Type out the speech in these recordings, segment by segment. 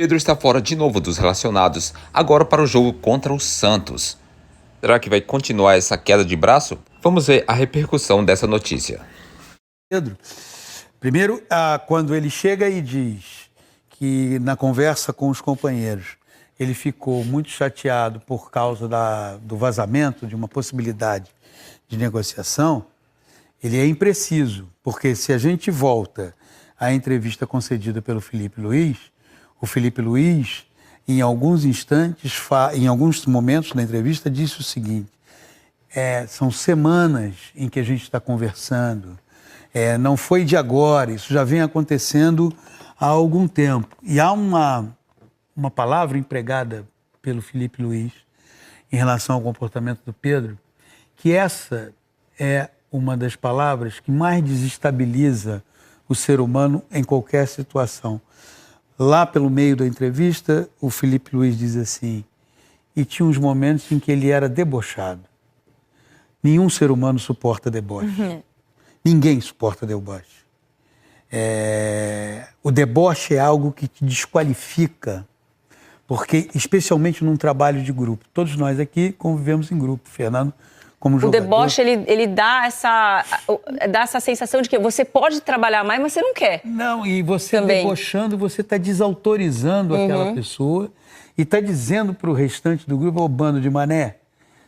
Pedro está fora de novo dos relacionados, agora para o jogo contra o Santos. Será que vai continuar essa queda de braço? Vamos ver a repercussão dessa notícia. Pedro, primeiro, quando ele chega e diz que na conversa com os companheiros ele ficou muito chateado por causa do vazamento de uma possibilidade de negociação, ele é impreciso, porque se a gente volta à entrevista concedida pelo Felipe Luiz, o Felipe Luiz, em alguns instantes, em alguns momentos da entrevista, disse o seguinte: são semanas em que a gente está conversando, não foi de agora, isso já vem acontecendo há algum tempo. E há uma palavra empregada pelo Felipe Luiz em relação ao comportamento do Pedro, que essa é uma das palavras que mais desestabiliza o ser humano em qualquer situação. Lá pelo meio da entrevista, o Felipe Luiz diz assim: e tinha uns momentos em que ele era debochado. Nenhum ser humano suporta deboche. Ninguém suporta deboche. O deboche é algo que te desqualifica, porque, especialmente num trabalho de grupo. Todos nós aqui convivemos em grupo. Fernando, como jogador... O deboche, ele dá essa sensação de que você pode trabalhar mais, mas você não quer. Não, e você também debochando, você está desautorizando aquela pessoa e está dizendo para o restante do grupo: ô bando de mané,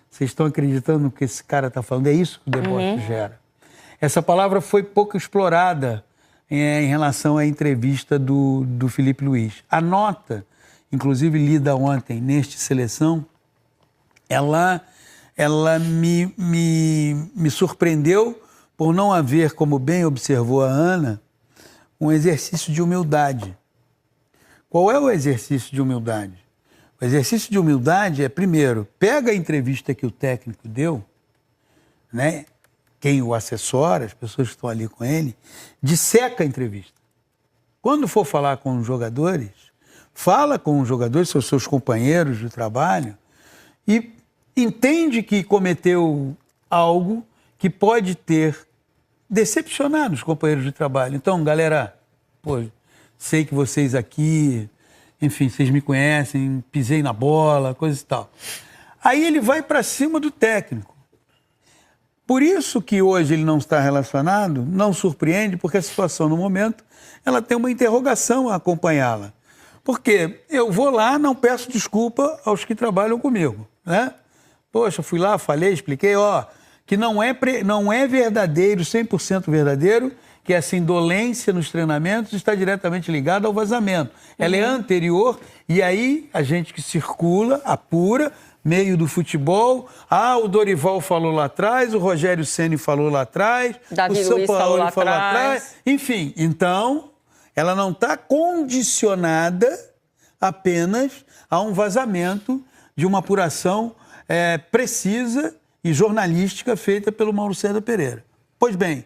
vocês estão acreditando no que esse cara está falando? É isso que o deboche gera. Essa palavra foi pouco explorada em relação à entrevista do Felipe Luiz. A nota, inclusive lida ontem neste Seleção, ela me surpreendeu por não haver, como bem observou a Ana, um exercício de humildade. Qual é o exercício de humildade? O exercício de humildade é, primeiro, pega a entrevista que o técnico deu, né? Quem o assessora, as pessoas que estão ali com ele, disseca a entrevista. Quando for falar com os jogadores, fala com os jogadores, são seus companheiros de trabalho, e entende que cometeu algo que pode ter decepcionado os companheiros de trabalho. Então, galera, sei que vocês aqui, enfim, vocês me conhecem, pisei na bola, coisa e tal. Aí ele vai para cima do técnico. Por isso que hoje ele não está relacionado, não surpreende, porque a situação no momento, ela tem uma interrogação a acompanhá-la. Porque eu vou lá, não peço desculpa aos que trabalham comigo, né? Poxa, fui lá, falei, expliquei, que não é verdadeiro, 100% verdadeiro, que essa indolência nos treinamentos está diretamente ligada ao vazamento. Ela é anterior, e aí a gente que circula, apura, meio do futebol, o Dorival falou lá atrás, o Rogério Ceni falou lá atrás, Davi o São Luiz Paulo falou falou lá atrás. Enfim, então, ela não está condicionada apenas a um vazamento de uma apuração precisa e jornalística feita pelo Mauro César Pereira. Pois bem,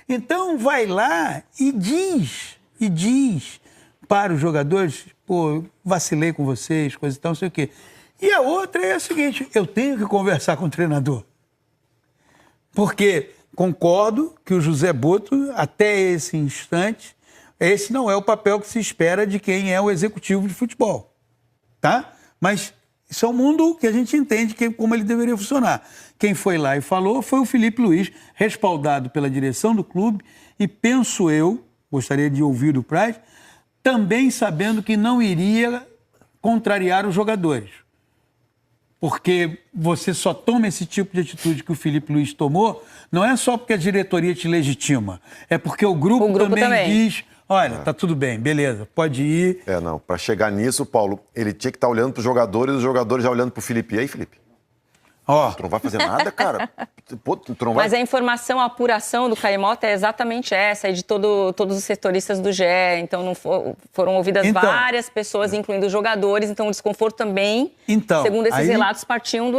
então vai lá e diz para os jogadores: vacilei com vocês, coisa e tal, não sei o quê. E a outra é a seguinte: eu tenho que conversar com o treinador. Porque concordo que o José Boto, até esse instante, esse não é o papel que se espera de quem é o executivo de futebol, tá? Mas isso é um mundo que a gente entende como ele deveria funcionar. Quem foi lá e falou foi o Felipe Luiz, respaldado pela direção do clube, e penso eu, gostaria de ouvir o Praz, também sabendo que não iria contrariar os jogadores. Porque você só toma esse tipo de atitude que o Felipe Luiz tomou, não é só porque a diretoria te legitima, é porque o grupo também diz: olha, tá tudo bem, beleza, pode ir. Não, para chegar nisso, Paulo, ele tinha que estar olhando para os jogadores, e os jogadores já olhando para o Felipe. E aí, Felipe? Tu não vai fazer nada, cara? Tu não vai... Mas a informação, a apuração do Caimota é exatamente essa, de todos os setoristas do GE. Então, foram ouvidas várias pessoas, incluindo os jogadores. Então, o desconforto também, segundo esses relatos, partiam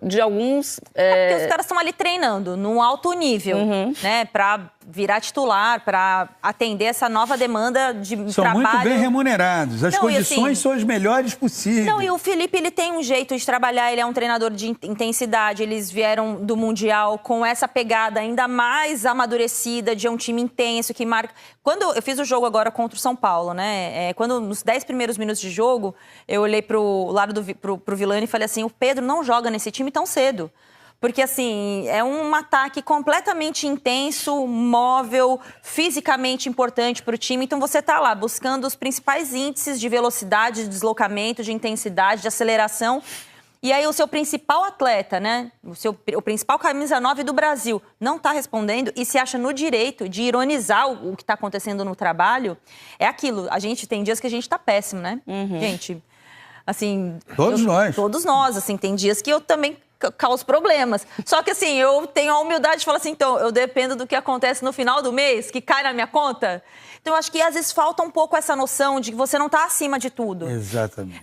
de alguns... porque os caras estão ali treinando num alto nível, né? Para virar titular, para atender essa nova demanda de são trabalho. São muito bem remunerados, as condições são as melhores possíveis. Não, e o Felipe, ele tem um jeito de trabalhar, ele é um treinador de intensidade, eles vieram do Mundial com essa pegada ainda mais amadurecida de um time intenso, que marca... Quando eu fiz o jogo agora contra o São Paulo, né, quando nos 10 primeiros minutos de jogo, eu olhei pro lado pro Villani e falei assim, o Pedro não joga nesse time tão cedo. Porque, assim, é um ataque completamente intenso, móvel, fisicamente importante para o time. Então, você está lá buscando os principais índices de velocidade, de deslocamento, de intensidade, de aceleração. E aí, o seu principal atleta, né? O principal camisa 9 do Brasil não está respondendo e se acha no direito de ironizar o que está acontecendo no trabalho. É aquilo. A gente tem dias que a gente está péssimo, né? Gente, assim... Todos nós, assim, tem dias que eu também... causa problemas. Só que assim, eu tenho a humildade de falar assim, então, eu dependo do que acontece no final do mês, que cai na minha conta. Então, eu acho que às vezes falta um pouco essa noção de que você não está acima de tudo. Exatamente.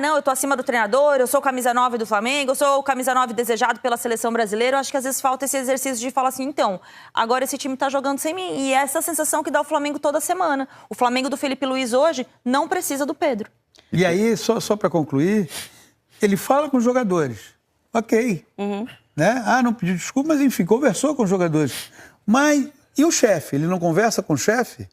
Não, eu estou acima do treinador, eu sou o camisa 9 do Flamengo, eu sou o camisa 9 desejado pela seleção brasileira. Eu acho que às vezes falta esse exercício de falar assim, então, agora esse time está jogando sem mim. E essa sensação que dá o Flamengo toda semana. O Flamengo do Felipe Luiz hoje não precisa do Pedro. E aí, só para concluir, ele fala com os jogadores. Ok. Né? Não pediu desculpa, mas enfim, conversou com os jogadores. Mas e o chefe? Ele não conversa com o chefe?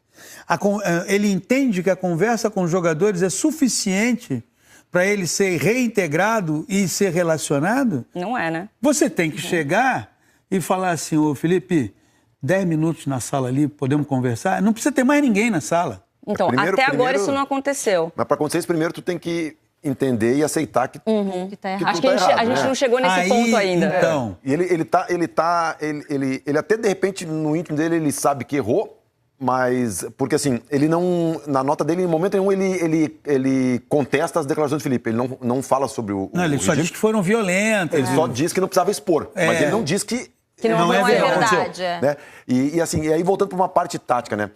Ele entende que a conversa com os jogadores é suficiente para ele ser reintegrado e ser relacionado? Não é, né? Você tem que chegar e falar assim, ô Felipe, 10 minutos na sala ali, podemos conversar? Não precisa ter mais ninguém na sala. Então, até agora isso não aconteceu. Mas para acontecer isso, primeiro tu tem que entender e aceitar que, que tá errado. Acho que a gente não chegou nesse ponto ainda. Então. E ele até de repente no íntimo dele ele sabe que errou, mas porque assim, ele não, na nota dele em momento nenhum ele contesta as declarações do Felipe, ele não fala sobre o Não, ele só diz que foram violentas. Ele só diz que não precisava expor, mas ele não diz que não é verdade. Né? E assim, e aí voltando para uma parte tática, né?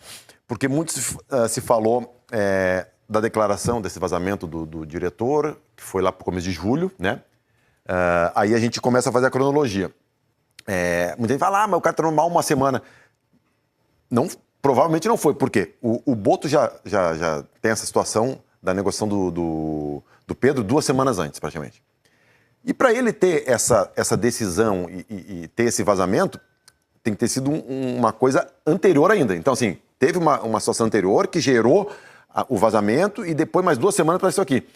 Porque muito se falou da declaração desse vazamento do diretor, que foi lá para o começo de julho, né? Aí a gente começa a fazer a cronologia. Muita gente fala, mas o cara treinou mal uma semana. Não, provavelmente não foi, porque o Boto já tem essa situação da negociação do Pedro 2 semanas antes, praticamente. E para ele ter essa decisão e ter esse vazamento, tem que ter sido uma coisa anterior ainda. Então, assim, teve uma situação anterior que gerou o vazamento e depois mais 2 semanas para isso aqui.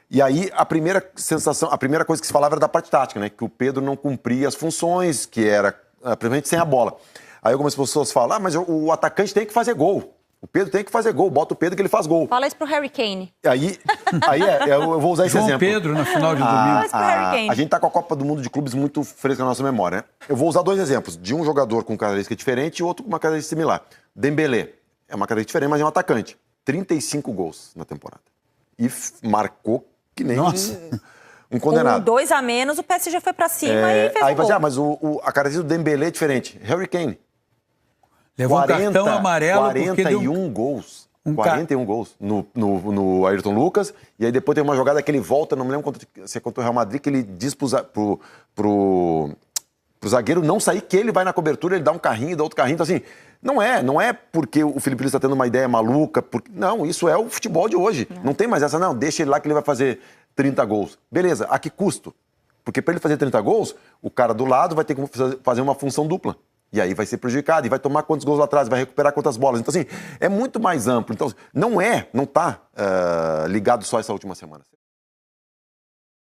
E aí a primeira coisa que se falava era da parte tática, né? Que o Pedro não cumpria as funções, que era principalmente sem a bola. Aí algumas pessoas falam, mas o atacante tem que fazer gol. O Pedro tem que fazer gol, bota o Pedro que ele faz gol. Fala isso pro Harry Kane. Aí eu vou usar esse exemplo. Pedro na final de domingo. Fala isso pro Harry Kane. A gente tá com a Copa do Mundo de clubes muito fresca na nossa memória, né? Eu vou usar 2 exemplos, de um jogador com característica diferente e outro com uma característica similar. Dembélé é uma característica diferente, mas é um atacante. 35 gols na temporada. E marcou que nem um condenado. Com 2 a menos, o PSG foi pra cima e fez aí o gol. Mas a característica do Dembélé é diferente. Harry Kane. Levou 40, um cartão amarelo 41 gols. 41 gols no Ayrton Lucas. E aí depois tem uma jogada que ele volta, não me lembro se é contra o Real Madrid, que ele diz pro zagueiro não sair, que ele vai na cobertura, ele dá um carrinho, dá outro carrinho. Então, assim, não é porque o Felipe Luiz está tendo uma ideia maluca. Não, isso é o futebol de hoje. Não tem mais essa, não. Deixa ele lá que ele vai fazer 30 gols. Beleza, a que custo? Porque para ele fazer 30 gols, o cara do lado vai ter que fazer uma função dupla. E aí vai ser prejudicado, e vai tomar quantos gols lá atrás, vai recuperar quantas bolas. Então, assim, é muito mais amplo. Então, não está ligado só a essa última semana.